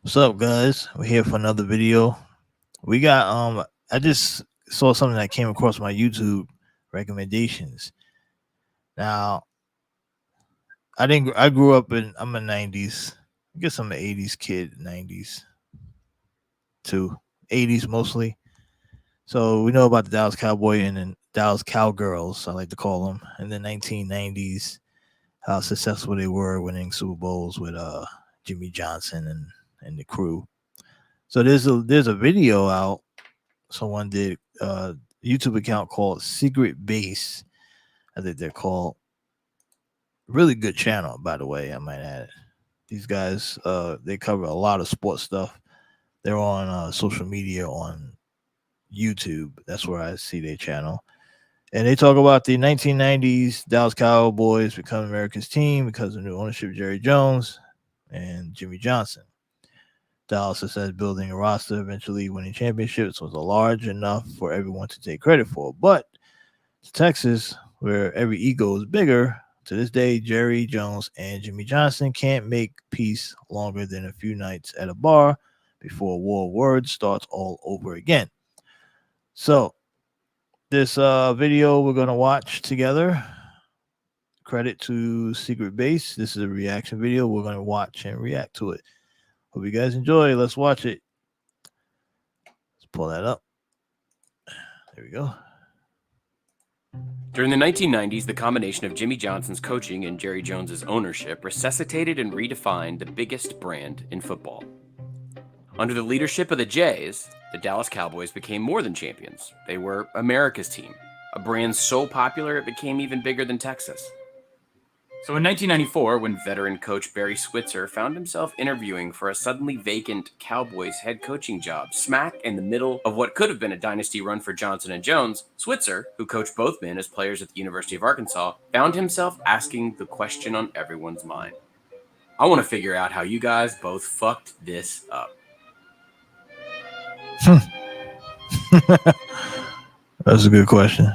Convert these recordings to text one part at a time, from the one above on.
What's up, guys? We're here for another video. We got I just saw something that came across my YouTube recommendations. Now, I grew up in I'm a 90s. I guess I'm an 80s kid, 90s too. 80s mostly. So we know about the Dallas Cowboy and then Dallas Cowgirls, I like to call them, in the 1990s, how successful they were winning Super Bowls with Jimmy Johnson and the crew. So there's a video out someone did YouTube account called Secret Base. I think they're called. Really good channel, by the way. I might add. These guys, they cover a lot of sports stuff. They're on social media on YouTube. That's where I see their channel. And they talk about the 1990s Dallas Cowboys becoming America's team because of new ownership, Jerry Jones and Jimmy Johnson. Dallas says building a roster, eventually winning championships was a large enough for everyone to take credit for. But Texas, where every ego is bigger, to this day, Jerry Jones and Jimmy Johnson can't make peace longer than a few nights at a bar before war of words starts all over again. So, this video we're going to watch together, credit to Secret Base. This is a reaction video. We're going to watch and react to it. Hope you guys enjoy. Let's watch it. Let's pull that up. There we go. During the 1990s, the combination of Jimmy Johnson's coaching and Jerry Jones's ownership resuscitated and redefined the biggest brand in football. Under the leadership of the Jays, the Dallas Cowboys became more than champions. They were America's team, a brand so popular it became even bigger than Texas. So in 1994, when veteran coach Barry Switzer found himself interviewing for a suddenly vacant Cowboys head coaching job smack in the middle of what could have been a dynasty run for Johnson and Jones, Switzer, who coached both men as players at the University of Arkansas, found himself asking the question on everyone's mind. I want to figure out how you guys both fucked this up. That's a good question.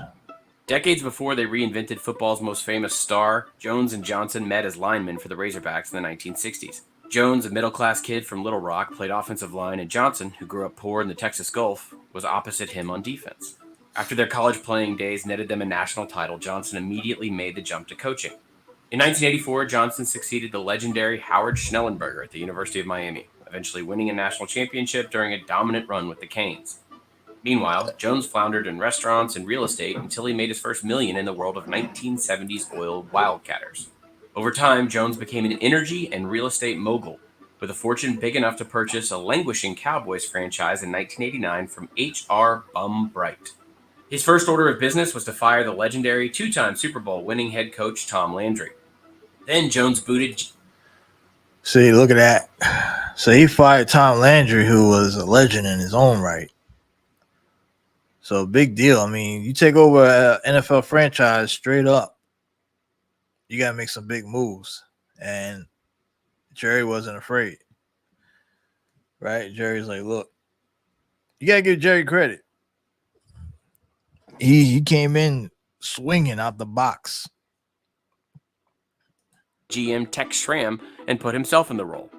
Decades before they reinvented football's most famous star, Jones and Johnson met as linemen for the Razorbacks in the 1960s. Jones, a middle-class kid from Little Rock, played offensive line, and Johnson, who grew up poor in the Texas Gulf, was opposite him on defense. After their college playing days netted them a national title, Johnson immediately made the jump to coaching. In 1984, Johnson succeeded the legendary Howard Schnellenberger at the University of Miami, eventually winning a national championship during a dominant run with the Canes. Meanwhile, Jones floundered in restaurants and real estate until he made his first million in the world of 1970s oil wildcatters. Over time, Jones became an energy and real estate mogul, with a fortune big enough to purchase a languishing Cowboys franchise in 1989 from H.R. Bum Bright. His first order of business was to fire the legendary two-time Super Bowl winning head coach Tom Landry. Then Jones booted... See, look at that. So he fired Tom Landry, who was a legend in his own right. So big deal. I mean, you take over an NFL franchise straight up, you gotta make some big moves. And Jerry wasn't afraid, right? Jerry's like, look, you gotta give Jerry credit. He came in swinging out the box. GM Tex Schramm and put himself in the role.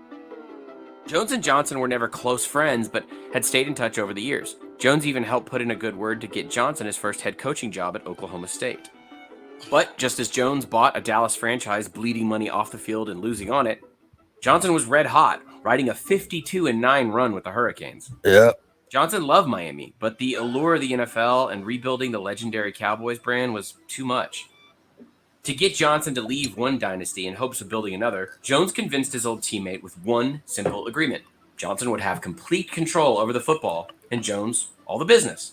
Jones and Johnson were never close friends, but had stayed in touch over the years. Jones even helped put in a good word to get Johnson his first head coaching job at Oklahoma State. But just as Jones bought a Dallas franchise bleeding money off the field and losing on it, Johnson was red hot, riding a 52-9 run with the Hurricanes. Yeah. Johnson loved Miami, but the allure of the NFL and rebuilding the legendary Cowboys brand was too much. To get Johnson to leave one dynasty in hopes of building another, Jones convinced his old teammate with one simple agreement. Johnson would have complete control over the football, and Jones all the business.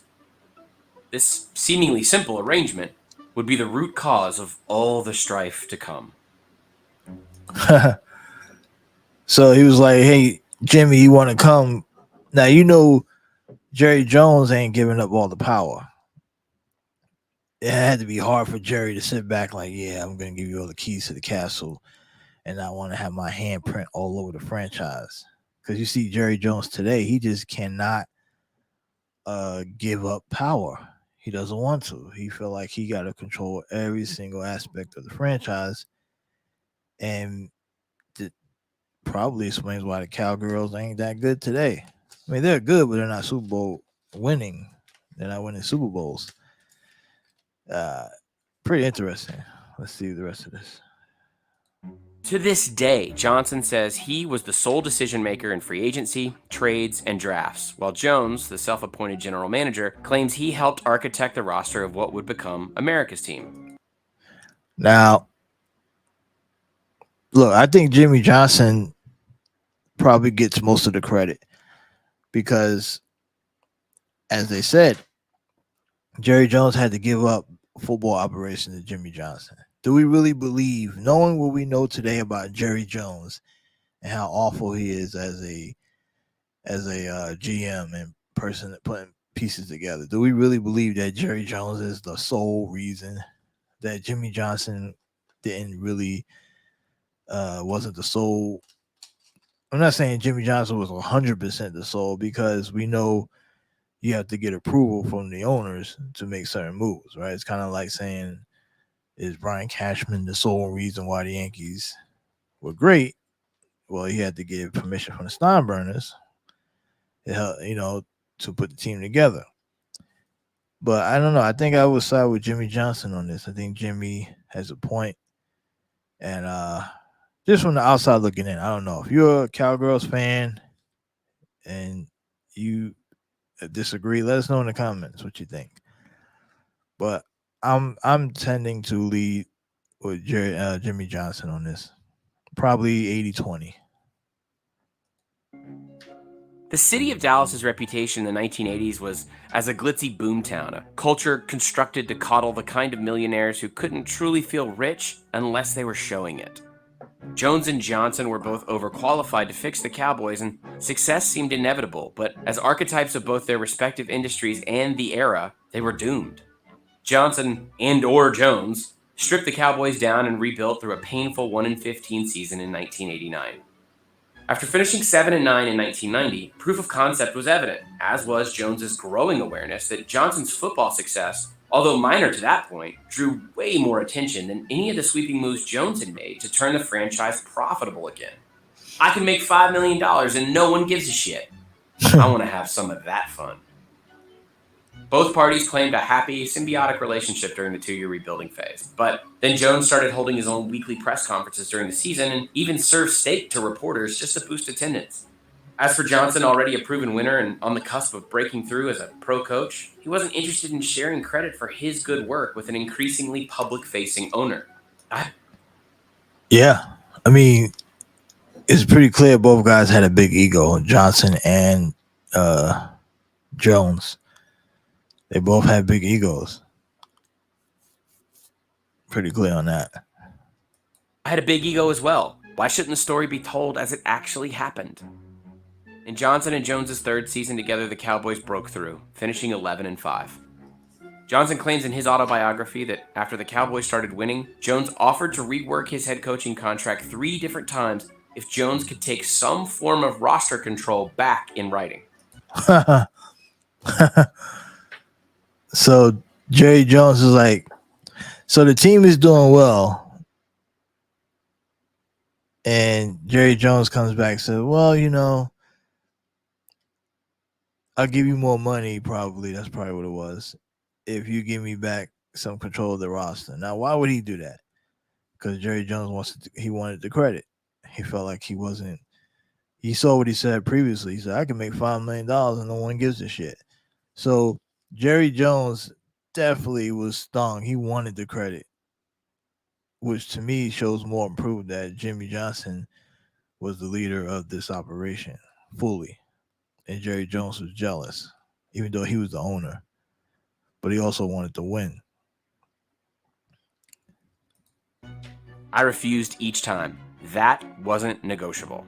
This seemingly simple arrangement would be the root cause of all the strife to come. So he was like, hey, Jimmy, you want to come? Now, you know, Jerry Jones ain't giving up all the power. It had to be hard for Jerry to sit back like, yeah, I'm going to give you all the keys to the castle, and I want to have my handprint all over the franchise. Because you see Jerry Jones today, he just cannot give up power. He doesn't want to. He feel like he got to control every single aspect of the franchise, and probably explains why the Cowgirls ain't that good today. I mean, they're good, but they're not Super Bowl winning. They're not winning Super Bowls. Uh, Pretty interesting. Let's see the rest of this. To this day, Johnson says he was the sole decision maker in free agency, trades, and drafts, while Jones, the self appointed general manager, claims he helped architect the roster of what would become America's team. Now, look, I think Jimmy Johnson probably gets most of the credit because, as they said, Jerry Jones had to give up football operations to Jimmy Johnson. Do we really believe, knowing what we know today about Jerry Jones and how awful he is as a GM and person that putting pieces together, do we really believe that Jerry Jones is the sole reason that Jimmy Johnson didn't really wasn't the sole? I'm not saying Jimmy Johnson was 100% the sole because we know you have to get approval from the owners to make certain moves, right? It's kind of like saying, is Brian Cashman the sole reason why the Yankees were great? Well, he had to get permission from the Steinbrenners, to put the team together. But I don't know. I think I would side with Jimmy Johnson on this. I think Jimmy has a point, and just from the outside looking in, I don't know if you're a Cowgirls fan and you disagree. Let us know in the comments what you think. But I'm tending to lead with Jimmy Johnson on this. Probably 80-20. The city of Dallas's reputation in the 1980s was as a glitzy boomtown, a culture constructed to coddle the kind of millionaires who couldn't truly feel rich unless they were showing it. Jones and Johnson were both overqualified to fix the Cowboys, and success seemed inevitable, but as archetypes of both their respective industries and the era, they were doomed. Johnson and/or Jones stripped the Cowboys down and rebuilt through a painful 1-15 season in 1989. After finishing 7-9 in 1990, proof of concept was evident, as was Jones's growing awareness that Johnson's football success, although minor to that point, drew way more attention than any of the sweeping moves Jones had made to turn the franchise profitable again. I can make $5 million and no one gives a shit. I want to have some of that fun. Both parties claimed a happy, symbiotic relationship during the 2-year rebuilding phase, but then Jones started holding his own weekly press conferences during the season and even served steak to reporters just to boost attendance. As for Johnson, already a proven winner and on the cusp of breaking through as a pro coach, he wasn't interested in sharing credit for his good work with an increasingly public-facing owner. Yeah, I mean, it's pretty clear both guys had a big ego, Johnson and Jones. They both had big egos. Pretty clear on that. I had a big ego as well. Why shouldn't the story be told as it actually happened? In Johnson and Jones's third season together, the Cowboys broke through, finishing 11-5. Johnson claims in his autobiography that after the Cowboys started winning, Jones offered to rework his head coaching contract 3 different times if Jones could take some form of roster control back in writing. So Jerry Jones is like, so the team is doing well. And Jerry Jones comes back and says, well, I'll give you more money, probably. That's probably what it was. If you give me back some control of the roster. Now, why would he do that? Because Jerry Jones he wanted the credit. He felt like he saw what he said previously. He said, I can make $5 million and no one gives a shit. So Jerry Jones definitely was stung. He wanted the credit, which to me shows more proof that Jimmy Johnson was the leader of this operation fully. And Jerry Jones was jealous, even though he was the owner. But he also wanted to win. I refused each time. That wasn't negotiable.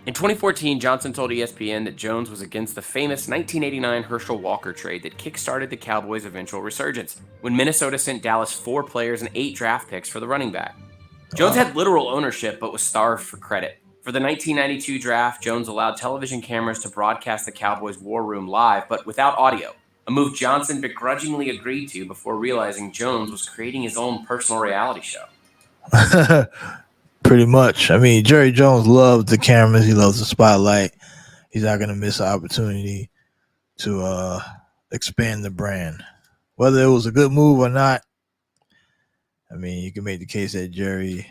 In 2014, Johnson told ESPN that Jones was against the famous 1989 Herschel Walker trade that kickstarted the Cowboys' eventual resurgence, when Minnesota sent Dallas 4 players and 8 draft picks for the running back. Jones had literal ownership, but was starved for credit. For the 1992 draft, Jones allowed television cameras to broadcast the Cowboys' war room live, but without audio, a move Johnson begrudgingly agreed to before realizing Jones was creating his own personal reality show. Pretty much. I mean, Jerry Jones loves the cameras. He loves the spotlight. He's not gonna miss an opportunity to expand the brand. Whether it was a good move or not, I mean, you can make the case that Jerry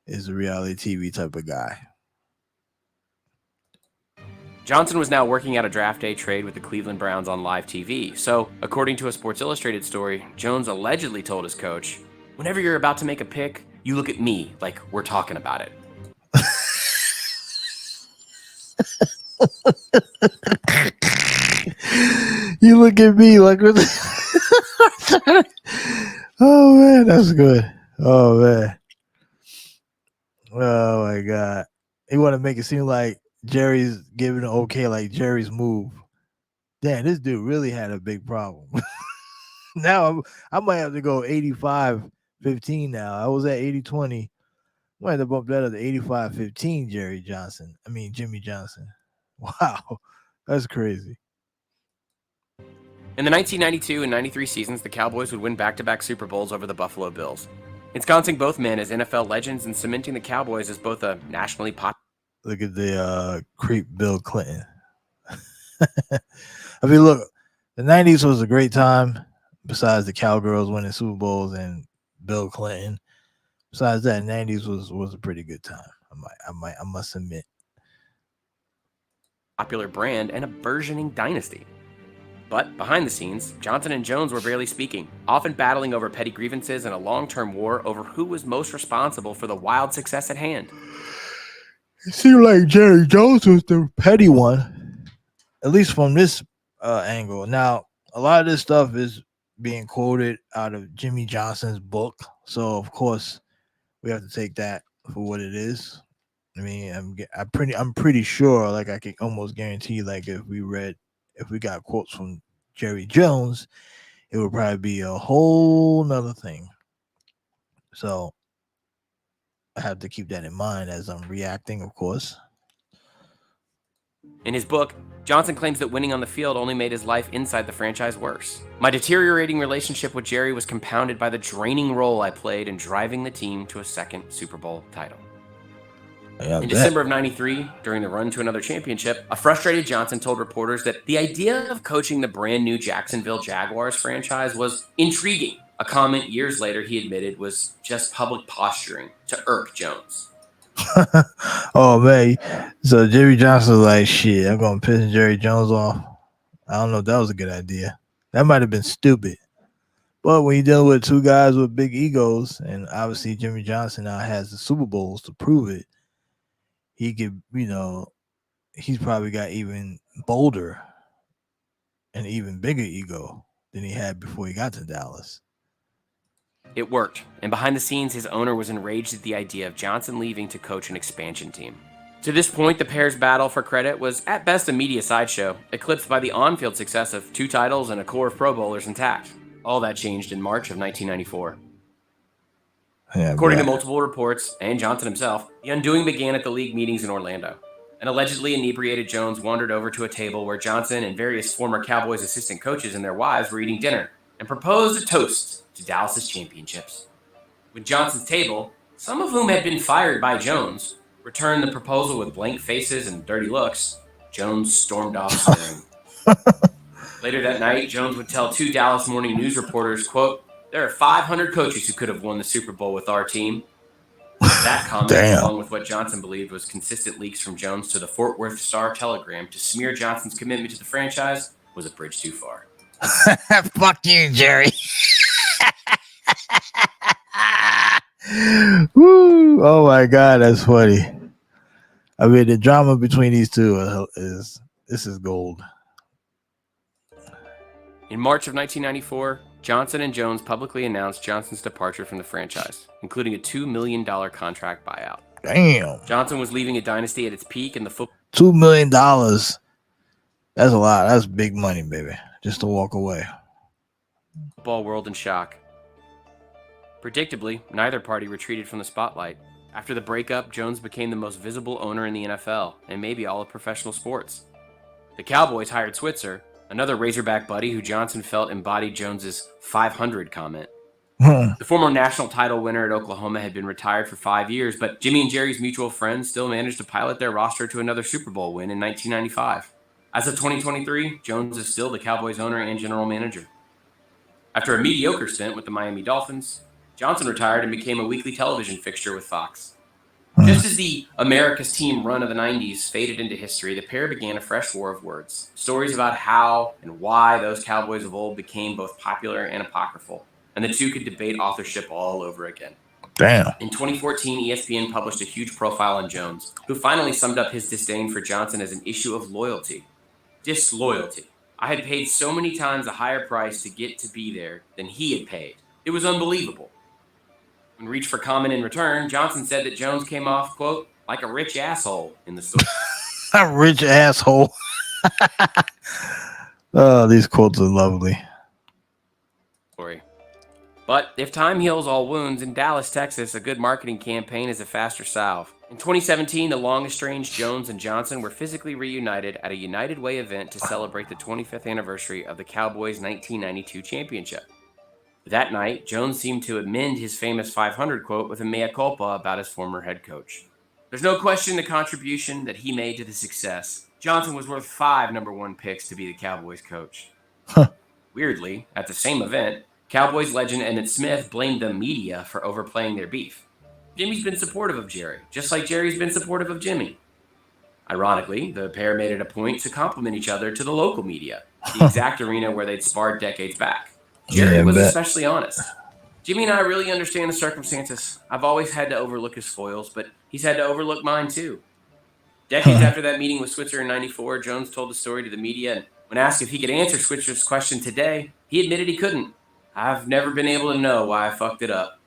is a reality TV type of guy. Johnson was now working out a draft day trade with the Cleveland Browns on live TV. So, according to a Sports Illustrated story, Jones allegedly told his coach, "Whenever you're about to make a pick, you look at me like we're talking about it." You look at me like, oh man, that's good. Oh man, oh my god. He want to make it seem like Jerry's giving an okay, like Jerry's move. Damn, this dude really had a big problem. Now I might have to go 85-15 now. I was at 80-20. I might have to bump that up to 85-15 Jimmy Johnson. Wow. That's crazy. In the 1992 and 93 seasons, the Cowboys would win back-to-back Super Bowls over the Buffalo Bills, ensconcing both men as NFL legends and cementing the Cowboys as both a nationally popular. Look at the creep Bill Clinton. I mean, look, the 90s was a great time, besides the Cowgirls winning Super Bowls and Bill Clinton. Besides that, 90s was a pretty good time. I must admit. Popular brand and a burgeoning dynasty. But behind the scenes, Johnson and Jones were barely speaking, often battling over petty grievances and a long-term war over who was most responsible for the wild success at hand. It seemed like Jerry Jones was the petty one, at least from this angle. Now, a lot of this stuff is being quoted out of Jimmy Johnson's book, so of course we have to take that for what it is. I mean, I'm pretty sure, like I can almost guarantee, like if we got quotes from Jerry Jones, it would probably be a whole nother thing. So I have to keep that in mind as I'm reacting, of course. In his book, Johnson claims that winning on the field only made his life inside the franchise worse. "My deteriorating relationship with Jerry was compounded by the draining role I played in driving the team to a second Super Bowl title." In December of 93, during the run to another championship, a frustrated Johnson told reporters that the idea of coaching the brand new Jacksonville Jaguars franchise was intriguing, a comment years later he admitted was just public posturing to irk Jones. Oh man, so Jerry Johnson was like, "Shit, I'm gonna piss Jerry Jones off." I don't know if that was a good idea. That might have been stupid. But when you're dealing with two guys with big egos, and obviously Jimmy Johnson now has the Super Bowls to prove it, he could, he's probably got even bolder and even bigger ego than he had before he got to Dallas. It worked, and behind the scenes, his owner was enraged at the idea of Johnson leaving to coach an expansion team. To this point, the pair's battle for credit was at best a media sideshow, eclipsed by the on-field success of 2 titles and a core of Pro Bowlers intact. All that changed in March of 1994. Yeah, According to multiple reports, and Johnson himself, the undoing began at the league meetings in Orlando. An allegedly inebriated Jones wandered over to a table where Johnson and various former Cowboys assistant coaches and their wives were eating dinner, and proposed a toast to Dallas's championships. When Johnson's table, some of whom had been fired by Jones, returned the proposal with blank faces and dirty looks, Jones stormed off swearing. Later that night, Jones would tell 2 Dallas Morning News reporters, quote, "There are 500 coaches who could have won the Super Bowl with our team." That comment, along with what Johnson believed was consistent leaks from Jones to the Fort Worth Star-Telegram to smear Johnson's commitment to the franchise, was a bridge too far. Fuck you, Jerry. Woo! Oh my god, that's funny. I mean, the drama between these two is gold. In March of 1994, Johnson and Jones publicly announced Johnson's departure from the franchise, including a $2 million contract buyout. Damn. Johnson was leaving a dynasty at its peak in the $2 million. That's a lot. That's big money, baby. Just to walk away. Football world in shock. Predictably, neither party retreated from the spotlight. After the breakup, Jones became the most visible owner in the NFL, and maybe all of professional sports. The Cowboys hired Switzer, another Razorback buddy who Johnson felt embodied Jones's 500 comment. The former national title winner at Oklahoma had been retired for 5 years, but Jimmy and Jerry's mutual friends still managed to pilot their roster to another Super Bowl win in 1995. As of 2023, Jones is still the Cowboys owner and general manager. After a mediocre stint with the Miami Dolphins, Johnson retired and became a weekly television fixture with Fox. Just as the America's Team run of the 90s faded into history, the pair began a fresh war of words. Stories about how and why those Cowboys of old became both popular and apocryphal, and the two could debate authorship all over again. Damn. In 2014, ESPN published a huge profile on Jones, who finally summed up his disdain for Johnson as an issue of loyalty. Disloyalty. I had paid so many times a higher price to get to be there than he had paid. It was unbelievable. When reached for comment in return, Johnson said that Jones came off, quote, like a rich asshole in the story. A rich asshole. Oh, these quotes are lovely. But if time heals all wounds, in Dallas, Texas, a good marketing campaign is a faster salve. In 2017, the long-estranged Jones and Johnson were physically reunited at a United Way event to celebrate the 25th anniversary of the Cowboys' 1992 championship. That night, Jones seemed to amend his famous 500 quote with a mea culpa about his former head coach. There's no question the contribution that he made to the success. Johnson was worth 5 number 1 picks to be the Cowboys coach. Weirdly, at the same event, Cowboys legend Emmitt Smith blamed the media for overplaying their beef. Jimmy's been supportive of Jerry, just like Jerry's been supportive of Jimmy. Ironically, the pair made it a point to compliment each other to the local media, the exact arena where they'd sparred decades back. Jerry was especially honest. Jimmy and I really understand the circumstances. I've always had to overlook his foils, but he's had to overlook mine too. Decades after that meeting with Switzer in 94, Jones told the story to the media, and when asked if he could answer Switzer's question today, he admitted he couldn't. I've never been able to know why I fucked it up.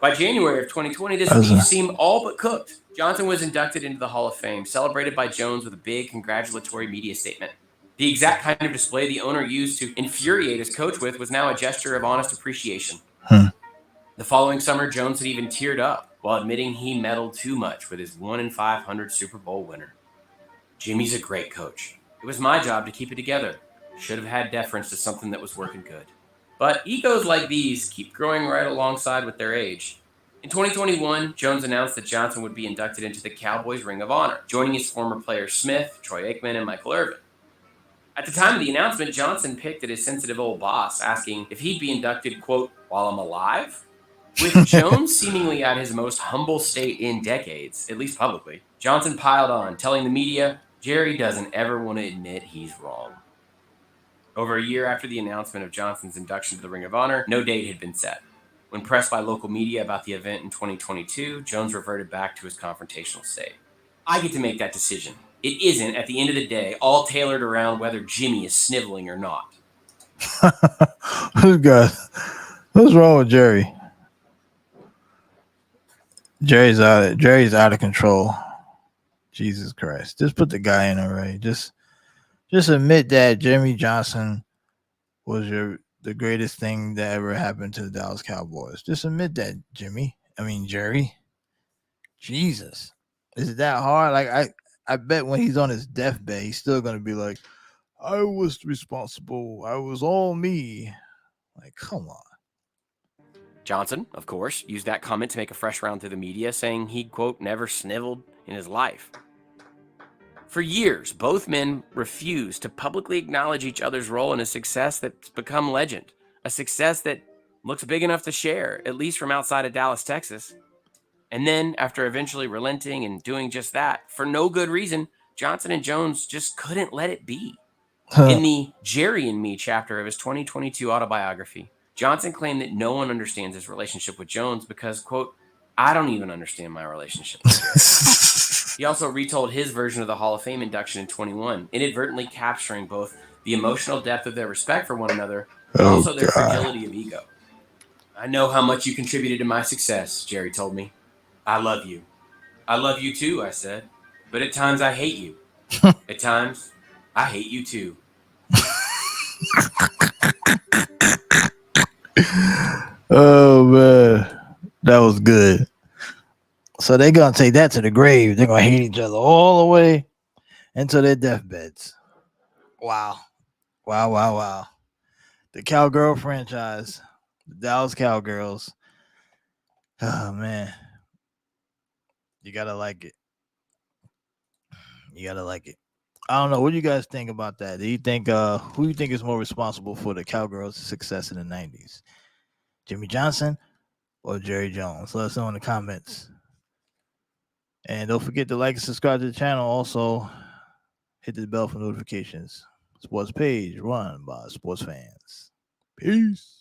By January of 2020, this beef seemed all but cooked. Johnson was inducted into the Hall of Fame, celebrated by Jones with a big congratulatory media statement. The exact kind of display the owner used to infuriate his coach with was now a gesture of honest appreciation. The following summer, Jones had even teared up while admitting he meddled too much with his 1 in 500 Super Bowl winner. Jimmy's a great coach. It was my job to keep it together. Should have had deference to something that was working good. But egos like these keep growing right alongside with their age. In 2021, Jones announced that Johnson would be inducted into the Cowboys Ring of Honor, joining his former players Smith, Troy Aikman, and Michael Irvin. At the time of the announcement, Johnson picked at his sensitive old boss, asking if he'd be inducted, quote, while I'm alive? With Jones seemingly at his most humble state in decades, at least publicly, Johnson piled on, telling the media, Jerry doesn't ever want to admit he's wrong. Over a year after the announcement of Johnson's induction to the Ring of Honor, no date had been set. When pressed by local media about the event in 2022, Jones reverted back to his confrontational state. I get to make that decision. It isn't, at the end of the day, all tailored around whether Jimmy is sniveling or not. Who's good? What's wrong with Jerry? Jerry's out of control. Jesus Christ. Just put the guy in already. Just admit that Jimmy Johnson was the greatest thing that ever happened to the Dallas Cowboys. Just admit that, Jerry. Jesus. Is it that hard? Like I bet when he's on his deathbed, he's still gonna be like, I was responsible. I was all me. Like, come on. Johnson, of course, used that comment to make a fresh round through the media, saying he, quote, never sniveled in his life. For years, both men refused to publicly acknowledge each other's role in a success that's become legend, a success that looks big enough to share, at least from outside of Dallas, Texas. And then, after eventually relenting and doing just that, for no good reason, Johnson and Jones just couldn't let it be. In the Jerry and Me chapter of his 2022 autobiography, Johnson claimed that no one understands his relationship with Jones because, quote, I don't even understand my relationship with Jerry. He also retold his version of the Hall of Fame induction in 21, inadvertently capturing both the emotional depth of their respect for one another, but also their fragility of ego. I know how much you contributed to my success, Jerry told me. I love you. I love you too, I said. But at times I hate you. At times, I hate you too. Oh, man. That was good. So they're going to take that to the grave. They're going to hate each other all the way into their deathbeds. Wow. The Cowgirl franchise The Dallas Cowgirls. Oh man, you gotta like it. You gotta like it. I don't know. What do you guys think about that? Do you think who do you think is more responsible for the Cowgirls' success in the '90s? Jimmy Johnson or Jerry Jones? Let us know in the comments. And don't forget to like and subscribe to the channel. Also, hit the bell for notifications. Sports page run by sports fans. Peace.